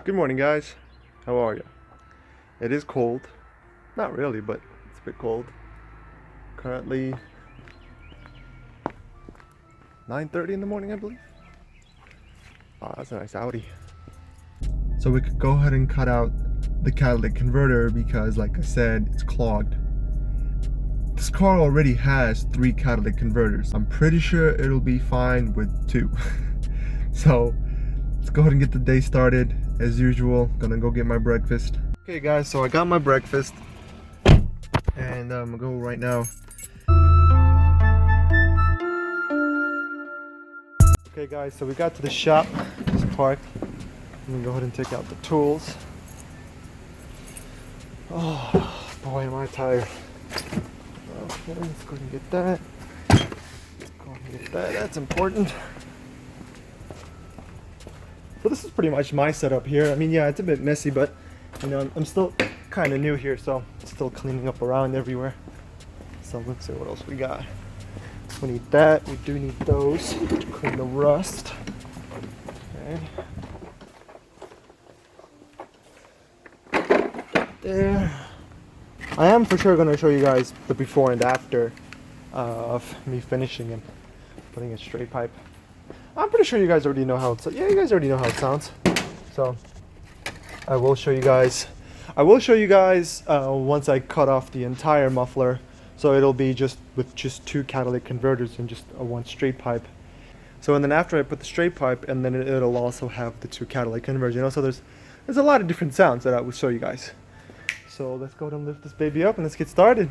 Good morning, guys. How are you? It is cold. Not really, but it's a bit cold. Currently 9:30 in the morning, I believe. Oh, that's a nice Audi. So we could go ahead and cut out the catalytic converter because, like I said, it's clogged. This car already has 3 catalytic converters. I'm pretty sure it'll be fine with 2. So let's go ahead and get the day started. As usual, gonna go get my breakfast. Okay guys, so I got my breakfast and I'm gonna go right now. Okay guys, so we got to the shop. It's parked. I'm gonna go ahead and take out the tools. Oh boy, am I tired. Okay, let's go ahead and get that. Let's go ahead and get that. That's important. So this is pretty much my setup here. I mean, yeah, it's a bit messy, but you know, I'm still kind of new here, so still cleaning up around everywhere. So let's see what else we got. We need that. We do need those to clean the rust. Okay. There. I am for sure going to show you guys the before and after of me finishing and putting a straight pipe. I'm pretty sure you guys already know how it sounds. Yeah, you guys already know how it sounds. So I will show you guys. Once I cut off the entire muffler. So it'll be just with just 2 catalytic converters and just a 1 straight pipe. So and then after I put the straight pipe, and then it'll also have the 2 catalytic converters. You know, so there's a lot of different sounds that I will show you guys. So let's go ahead and lift this baby up and let's get started.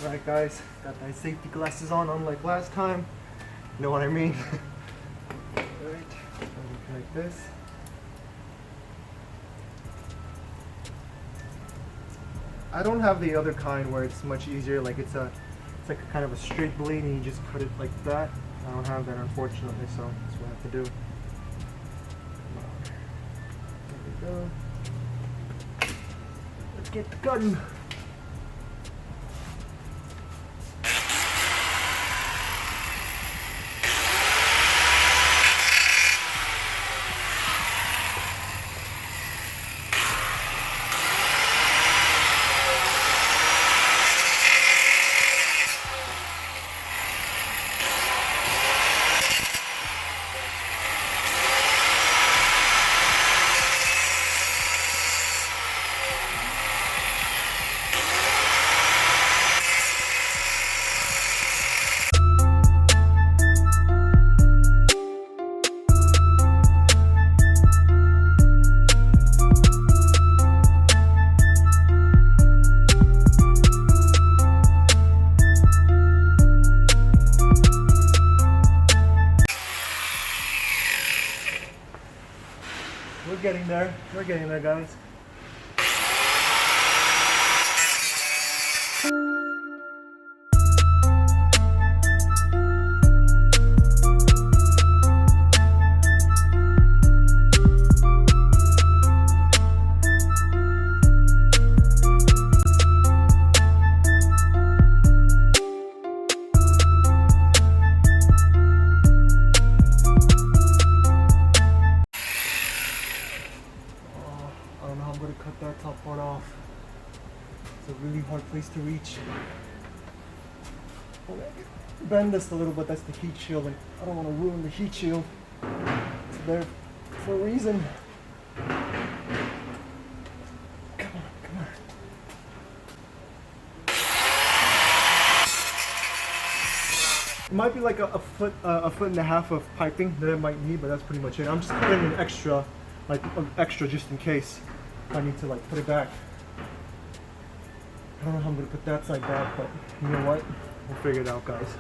Alright guys, got my safety glasses on unlike last time. You know what I mean? Alright, like this. I don't have the other kind where it's much easier, like it's like a kind of a straight blade and you just cut it like that. I don't have that, unfortunately, so that's what I have to do. There we go. Let's get the cutting. We're getting there, guys. Cut that top part off. It's a really hard place to reach. Bend this a little bit, that's the heat shield, and I don't want to ruin the heat shield. It's there for a reason. Come on, come on. It might be like a foot and a half of piping that I might need, but that's pretty much it. I'm just putting an extra, just in case I need to put it back. I don't know how I'm gonna put that side back, but you know what? We'll figure it out, guys.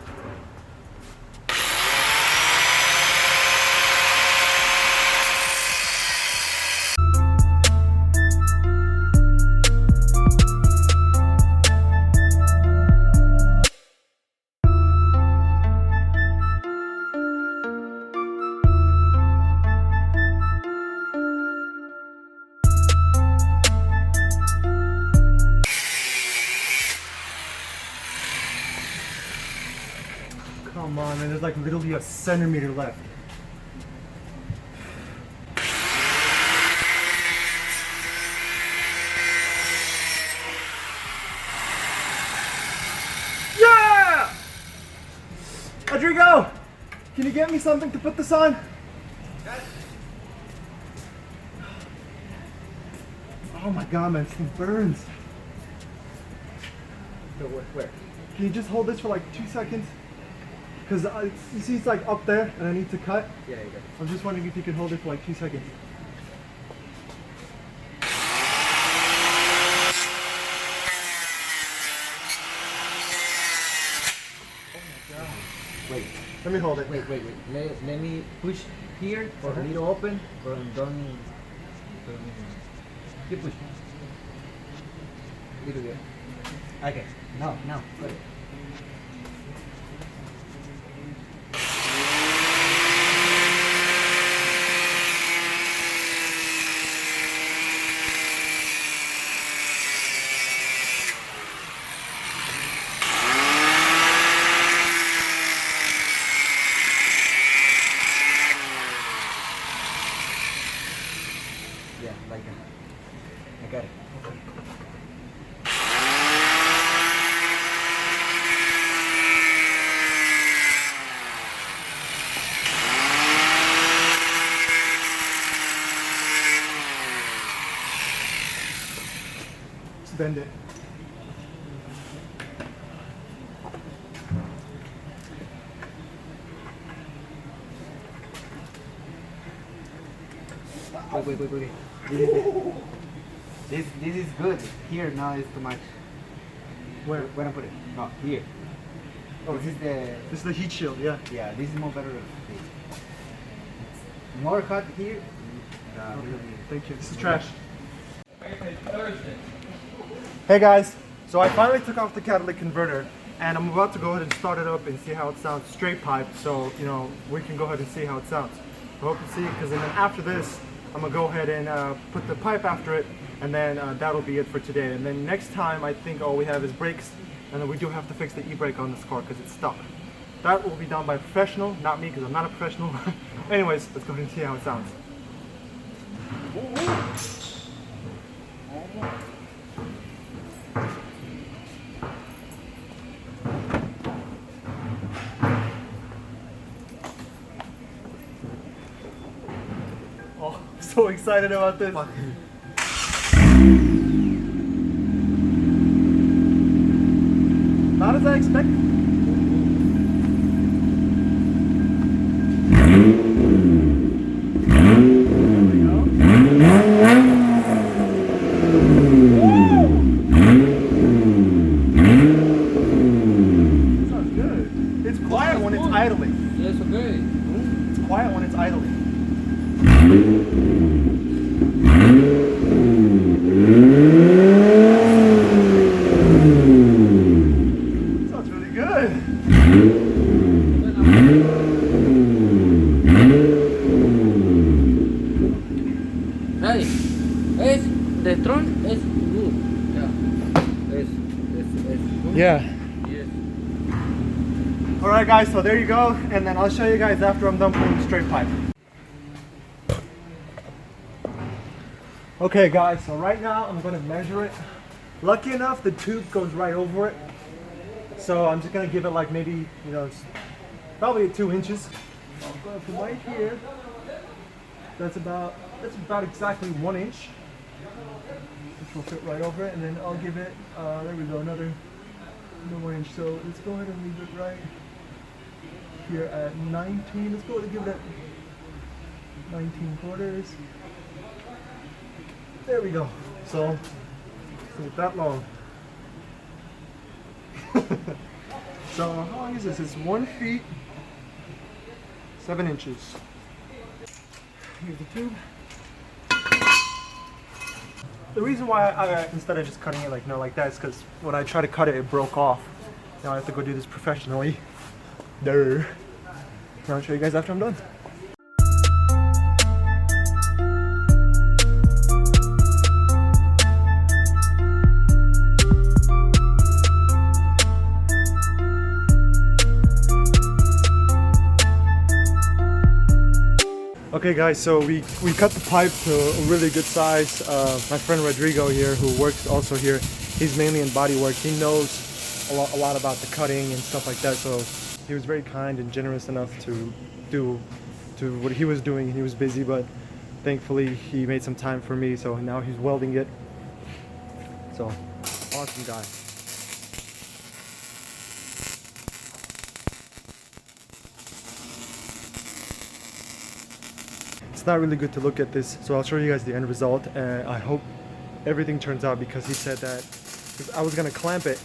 Come on, man, there's like literally a centimeter left. Rodrigo, can you get me something to put this on? Oh my god, man, this thing burns. No, where? Can you just hold this for like 2 seconds? Because you see it's like up there and I need to cut. Yeah, you got it. I'm just wondering if you can hold it for like 2 seconds. Wait. Let me hold it. Wait. Let me push here for a little open, but don't keep pushing. Little bit. Okay. No. Got it. Yeah, like that. I got it. Let's bend it. Wait. This is good. Here now is too much. Where? When I put it? No, here. Oh, This is the this is the heat shield, yeah. this is more better. It's more hot here. Thank you. This is trash. Hey guys, so I finally took off the catalytic converter and I'm about to go ahead and start it up and see how it sounds straight pipe, so you know we can go ahead and see how it sounds. I hope you see it, because then after this I'm gonna go ahead and put the pipe after it, and then that'll be it for today. And then next time I think all we have is brakes, and then we do have to fix the e-brake on this car because it's stuck. That will be done by a professional, not me, because I'm not a professional. Anyways, let's go ahead and see how it sounds. Oh, I'm so excited about this. Not as I expected. Sounds good. It's quiet when it's idling. Yes, okay. It's quiet when it's idling. Sounds really good. Hey, the tron is good. Yeah. Es good. Yeah. Yes. Alright guys, so there you go, and then I'll show you guys after I'm done pulling the straight pipe. Okay guys, so right now I'm going to measure it. Lucky enough the tube goes right over it. So I'm just going to give it like maybe, you know, probably 2 inches. I'll go from right here. That's about exactly 1 inch. Which will fit right over it, and then I'll give it, there we go, another 1 inch. So let's go ahead and leave it right here at 19. Let's go ahead and give it 19 quarters. There we go. So it's not that long. So how long is this? It's 1 feet 7 inches. Here's the tube. The reason why I instead of just cutting it like that is because when I try to cut it, it broke off. Now I have to go do this professionally. Now I'll show you guys after I'm done. Okay guys, so we cut the pipe to a really good size. My friend Rodrigo here, who works also here, he's mainly in body work. He knows a lot about the cutting and stuff like that, so he was very kind and generous enough to do what he was doing. He was busy, but thankfully he made some time for me, so now he's welding it. So awesome guy. It's not really good to look at this, so I'll show you guys the end result, and I hope everything turns out, because he said that if I was gonna clamp it,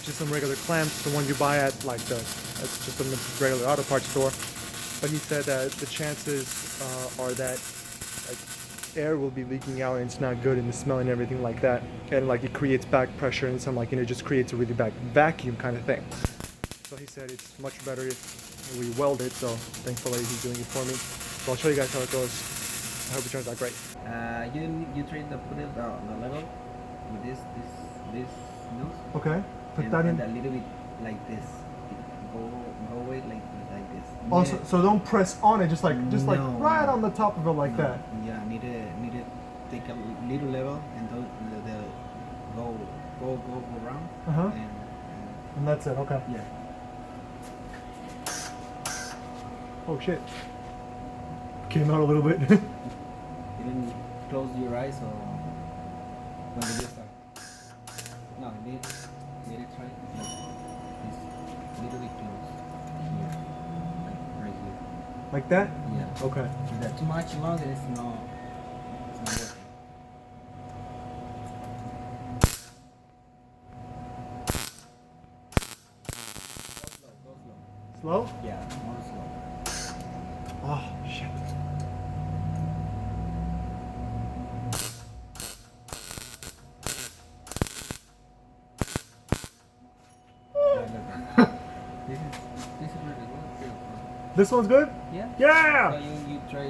just some regular clamps, the one you buy at like it's just a regular auto parts store. But he said that the chances are that like air will be leaking out and it's not good, and the smell and everything like that, and like it creates back pressure and some, like, you know, just creates a really bad vacuum kind of thing. So he said it's much better if we weld it, so thankfully he's doing it for me. So I'll show you guys how it goes. I hope it turns out great. You try to put it the level with this nose. Okay, put and, that in. and a little bit like this. Go away like this. Also, so don't press on it, just like No. right on the top of it like No, that. Yeah, need to take a little level and the go around. Uh-huh. And And that's it. Okay. yeah. Oh shit. Came out a little bit. You didn't close your eyes or when did you start? No, need it try like this little bit close here, like right here. Like that? Yeah. Okay. If that's too much long, it's not working. Go slow. Slow? Yeah, more slow. Oh shit. This is really good. This one's good? Yeah. Yeah! So you try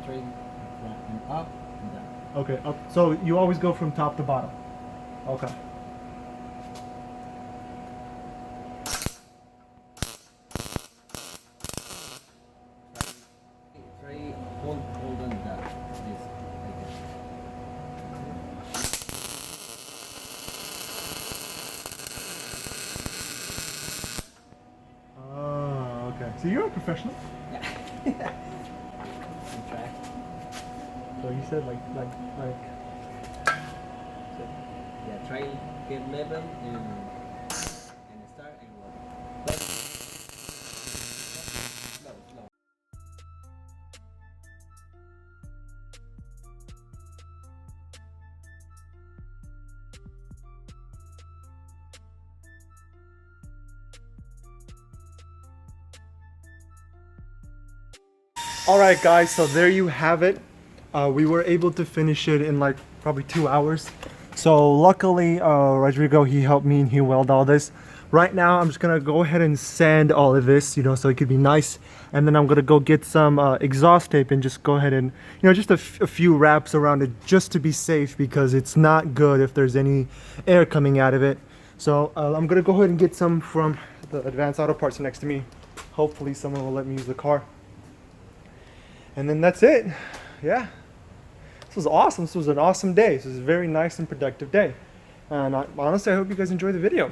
from up and down. Okay, up. So you always go from top to bottom. Okay. Try hold on that this like this. Oh, okay. So you're a professional. Yeah. Try. So you said like. So, yeah, try get level and start and walk. But slow. Alright guys, so there you have it. We were able to finish it in like probably 2 hours. So luckily Rodrigo, he helped me and he welded all this. Right now I'm just gonna go ahead and sand all of this, you know, so it could be nice. And then I'm gonna go get some exhaust tape and just go ahead and, you know, just a few wraps around it just to be safe, because it's not good if there's any air coming out of it. So I'm gonna go ahead and get some from the Advanced Auto Parts next to me. Hopefully someone will let me use the car. And then that's it. Yeah. This was awesome. This was an awesome day. This was a very nice and productive day. And honestly, I hope you guys enjoyed the video.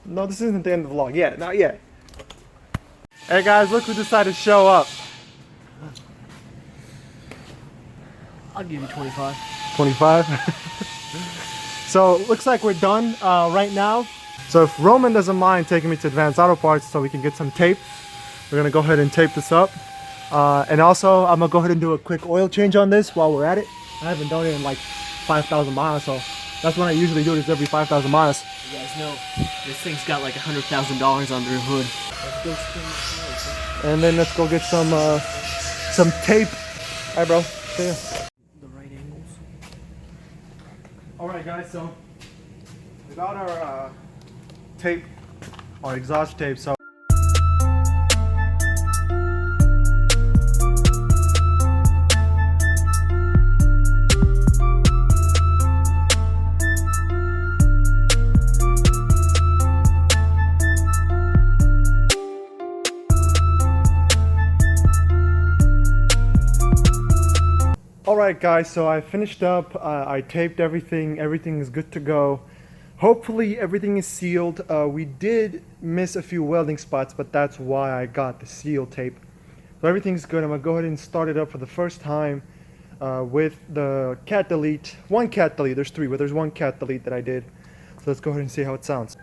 No, this isn't the end of the vlog yet. Not yet. Hey guys, look who decided to show up. I'll give you 25. 25. So looks like we're done right now. So if Roman doesn't mind taking me to Advanced Auto Parts so we can get some tape, we're gonna go ahead and tape this up. And also I'm gonna go ahead and do a quick oil change on this while we're at it. I haven't done it in like 5,000 miles, so that's when I usually do this, every 5,000 miles. You guys know this thing's got like $100,000 under the hood. And then let's go get some tape. Hi bro. See ya. The right angles. Alright guys, so we got our tape, our exhaust tape. So Alright guys, so I finished up, I taped everything is good to go. Hopefully everything is sealed. We did miss a few welding spots, but that's why I got the seal tape. So everything's good. I'm gonna go ahead and start it up for the first time with the cat delete. One cat delete, there's three, but there's one cat delete that I did. So let's go ahead and see how it sounds.